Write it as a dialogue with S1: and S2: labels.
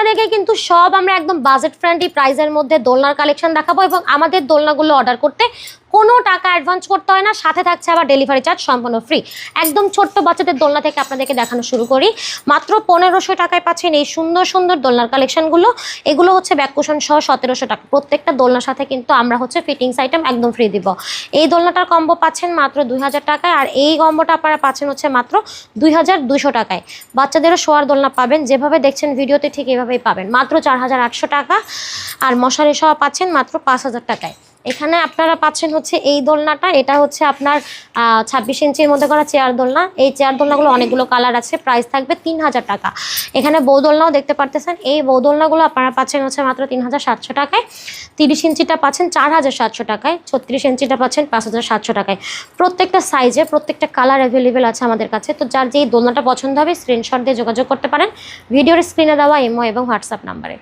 S1: আপনাদেরকে কিন্তু সব আমরা একদম বাজেট ফ্রেন্ডলি প্রাইসের মধ্যে দোলনার কালেকশন দেখাবো এবং আমাদের দোলনাগুলো অর্ডার করতে কোনো টাকা অ্যাডভান্স করতে হয় না, সাথে থাকছে আবার ডেলিভারি চার্জ সম্পূর্ণ ফ্রি। একদম ছোট্ট বাচ্চাদের দোলনা থেকে আপনাদেরকে দেখানো শুরু করি। মাত্র 1500 টাকায় পাচ্ছেন এই সুন্দর সুন্দর দোলনার কালেকশনগুলো। এগুলো হচ্ছে ব্যাককুশন সহ 1700 টাকা। প্রত্যেকটা দোলনার সাথে কিন্তু আমরা হচ্ছে ফিটিংস আইটেম একদম ফ্রি দিব। এই দোলনাটার কম্বো পাচ্ছেন মাত্র 2000 টাকায়, আর এই কম্বোটা আপনারা পাচ্ছেন হচ্ছে মাত্র 2200 টাকায়। বাচ্চাদেরও শোয়ার দোলনা পাবেন, যেভাবে দেখছেন ভিডিওতে ঠিক এভাবেই পাবেন মাত্র 4800 টাকা। আর মশারি সহ পাচ্ছেন মাত্র 5000 টাকায়। এখানে আপনারা পাচ্ছেন হচ্ছে এই দোলনাটা, এটা হচ্ছে আপনার 26 ইঞ্চির মধ্যে করা চেয়ার দোলনা। এই চেয়ার দোলনাগুলো অনেকগুলো কালার আছে, প্রাইস থাকবে 3000 টাকা। এখানে বউ দোলনাও দেখতে পারতেছেন, এই বউ দোলনাগুলো আপনারা পাচ্ছেন হচ্ছে মাত্র 3700 টাকায়। 30 ইঞ্চিটা পাচ্ছেন 4700 টাকায়, 36 ইঞ্চিটা পাচ্ছেন 5700 টাকায়। প্রত্যেকটা সাইজে প্রত্যেকটা কালার অ্যাভেলেবেল আছে আমাদের কাছে। তো যার যেই দোলনাটা পছন্দ হবে স্ক্রিনশট দিয়ে যোগাযোগ করতে পারেন ভিডিওর স্ক্রিনে দেওয়া ইমো এবং হোয়াটসঅ্যাপ নাম্বারে।